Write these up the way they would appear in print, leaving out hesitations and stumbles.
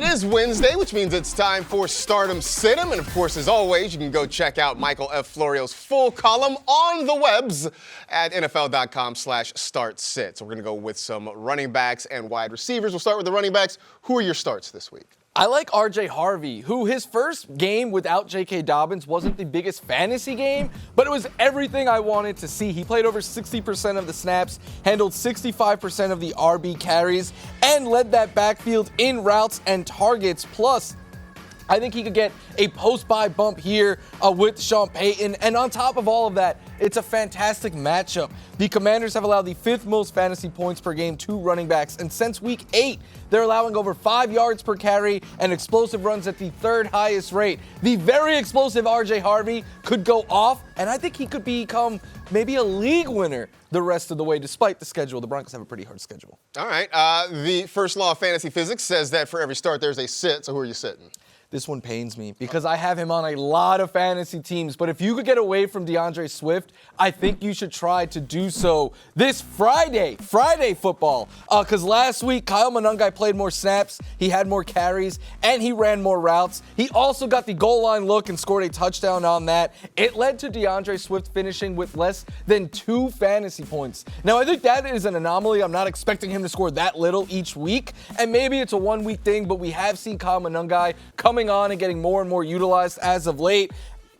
is Wednesday, which means it's time for Stardom Sit-em. And of course, as always, you can go check out Michael F. Florio's full column on the webs at NFL.com/startsit. So we're going to go with some running backs and wide receivers. We'll start with the running backs. Who are your starts this week? I like R.J. Harvey, who his first game without J.K. Dobbins wasn't the biggest fantasy game, but it was everything I wanted to see. He played over 60% of the snaps, handled 65% of the RB carries, and led that backfield in routes and targets. Plus, I think he could get a post-bye bump here with Sean Payton. And on top of all of that, it's a fantastic matchup. The Commanders have allowed the 5th most fantasy points per game to running backs. And since week 8, they're allowing over 5 yards per carry and explosive runs at the 3rd highest rate. The very explosive R.J. Harvey could go off, and I think he could become maybe a league winner the rest of the way, despite the schedule. The Broncos have a pretty hard schedule. All right. The first law of fantasy physics says that for every start, there's a sit. So who are you sitting? This one pains me because I have him on a lot of fantasy teams. But if you could get away from DeAndre Swift, I think you should try to do so this Friday football. Because last week, Kyle Monangai played more snaps, he had more carries, and he ran more routes. He also got the goal line look and scored a touchdown on that. It led to DeAndre Swift finishing with less than 2 fantasy points. Now, I think that is an anomaly. I'm not expecting him to score that little each week. And maybe it's a one-week thing, but we have seen Kyle Monangai coming on and getting more and more utilized as of late.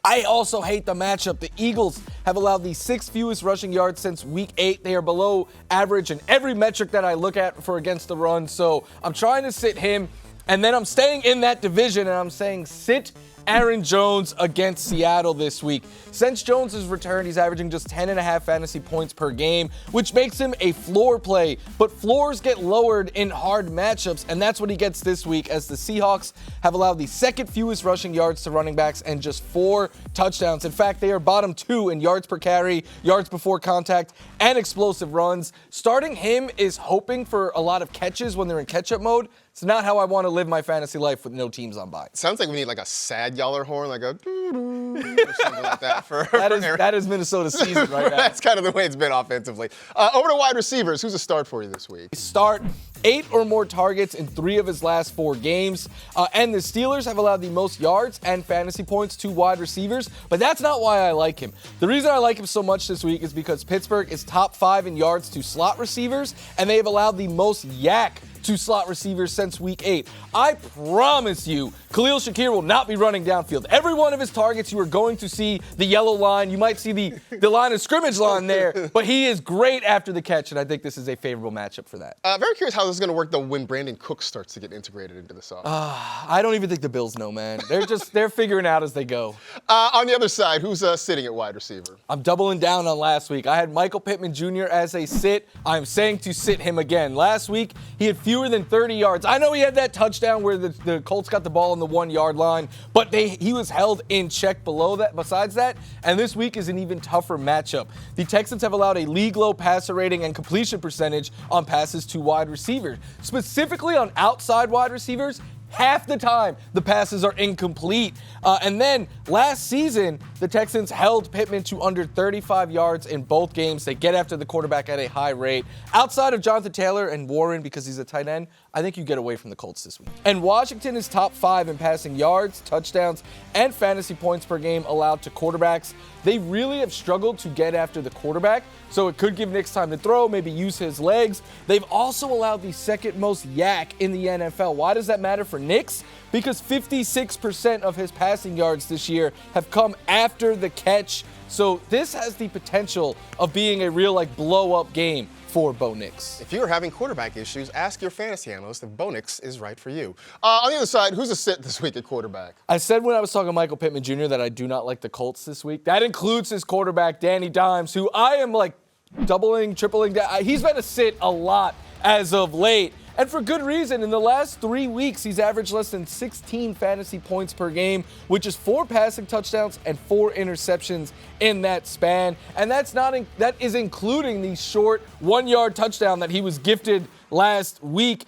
I also hate the matchup. The Eagles have allowed the 6th fewest rushing yards since week 8. They are below average in every metric that I look at for against the run. So I'm trying to sit him, and then I'm staying in that division, and I'm saying sit Aaron Jones against Seattle this week. Since Jones has returned, he's averaging just 10.5 fantasy points per game, which makes him a floor play. But floors get lowered in hard matchups, and that's what he gets this week, as the Seahawks have allowed the 2nd fewest rushing yards to running backs and just 4 touchdowns. In fact, they are bottom 2 in yards per carry, yards before contact, and explosive runs. Starting him is hoping for a lot of catches when they're in catch-up mode. It's not how I want to live my fantasy life with no teams on bye. Sounds like we need like a sad yeller horn, like a doo-doo, or something like that. That is Minnesota's season right now. That's kind of the way it's been offensively. Over to wide receivers. Who's a start for you this week? Start 8 or more targets in 3 of his last 4 games. And the Steelers have allowed the most yards and fantasy points to wide receivers, but that's not why I like him. The reason I like him so much this week is because Pittsburgh is top 5 in yards to slot receivers, and they have allowed the most yak to slot receivers since week 8. I promise you, Khalil Shakir will not be running downfield. Every one of his targets, you are going to see the yellow line. You might see the line of scrimmage line there, but he is great after the catch, and I think this is a favorable matchup for that. Very curious how this is going to work, though, when Brandon Cook starts to get integrated into this offense. I don't even think the Bills know, man. They're figuring out as they go. On the other side, who's sitting at wide receiver? I'm doubling down on last week. I had Michael Pittman Jr. as a sit. I'm saying to sit him again. Last week, he had fewer than 30 yards. I know he had that touchdown where the Colts got the ball on the 1-yard line, but he was held in check besides that, and this week is an even tougher matchup. The Texans have allowed a league-low passer rating and completion percentage on passes to wide receivers. Specifically on outside wide receivers, half the time, the passes are incomplete. And then last season, the Texans held Pittman to under 35 yards in both games. They get after the quarterback at a high rate. Outside of Jonathan Taylor and Warren, because he's a tight end, I think you get away from the Colts this week. And Washington is top 5 in passing yards, touchdowns, and fantasy points per game allowed to quarterbacks. They really have struggled to get after the quarterback, so it could give Nick's time to throw, maybe use his legs. They've also allowed the 2nd most yak in the NFL. Why does that matter for Nick's? Because 56% of his passing yards this year have come after the catch. So this has the potential of being a real blow-up game for Bo Nix. If you're having quarterback issues, ask your fantasy analyst if Bo Nix is right for you. On the other side, who's a sit this week at quarterback? I said when I was talking Michael Pittman Jr. that I do not like the Colts this week. That includes his quarterback, Danny Dimes, who I am doubling, tripling. He's been a sit a lot as of late. And for good reason. In the last 3 weeks, he's averaged less than 16 fantasy points per game, which is 4 passing touchdowns and 4 interceptions in that span. And that is including the short 1-yard touchdown that he was gifted last week.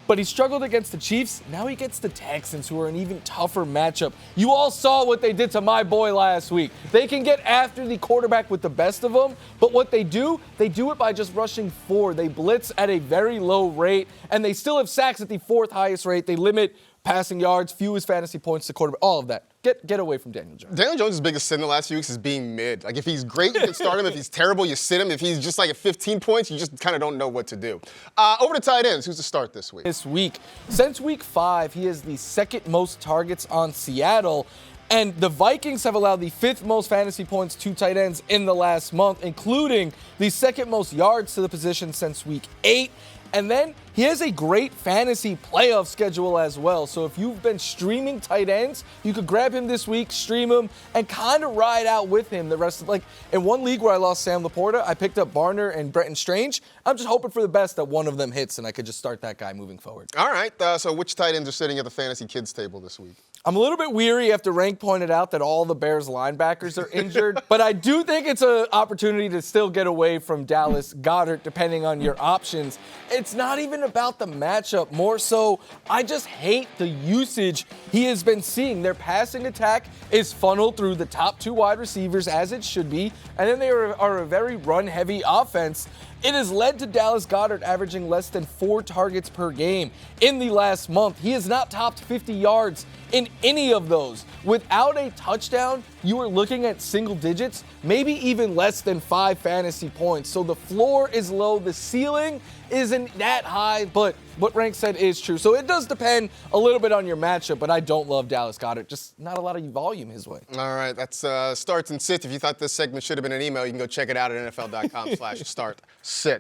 But he struggled against the Chiefs. Now he gets the Texans, who are an even tougher matchup. You all saw what they did to my boy last week. They can get after the quarterback with the best of them, but what they do it by just rushing 4. They blitz at a very low rate, and they still have sacks at the 4th highest rate. They limit passing yards, fewest fantasy points to quarterback, all of that. Get away from Daniel Jones. Daniel Jones' biggest sin in the last few weeks is being mid. Like, if he's great, you can start him. If he's terrible, you sit him. If he's just like at 15 points, you just kind of don't know what to do. Over to tight ends. Who's the start this week? Since week 5, he has the second most targets on Seattle. And the Vikings have allowed the 5th most fantasy points to tight ends in the last month, including the 2nd most yards to the position since week 8. And then he has a great fantasy playoff schedule as well. So if you've been streaming tight ends, you could grab him this week, stream him, and kind of ride out with him the rest of, like, in one league where I lost Sam Laporta, I picked up Barner and Brenton Strange. I'm just hoping for the best that one of them hits and I could just start that guy moving forward. All right. So which tight ends are sitting at the fantasy kids table this week? I'm a little bit weary after Rank pointed out that all the Bears linebackers are injured, but I do think it's an opportunity to still get away from Dallas Goedert, depending on your options. It's not even about the matchup, more so I just hate the usage he has been seeing. Their passing attack is funneled through the top 2 wide receivers, as it should be, and then they are a very run-heavy offense. It has led to Dallas Goedert averaging less than 4 targets per game in the last month. He has not topped 50 yards in any of those. Without a touchdown, you are looking at single digits, maybe even less than 5 fantasy points. So the floor is low, the ceiling isn't that high, but what Rank said is true. So it does depend a little bit on your matchup, but I don't love Dallas Goedert. Just not a lot of volume his way. All right, that's starts and sits. If you thought this segment should have been an email, you can go check it out at NFL.com/start. Sit.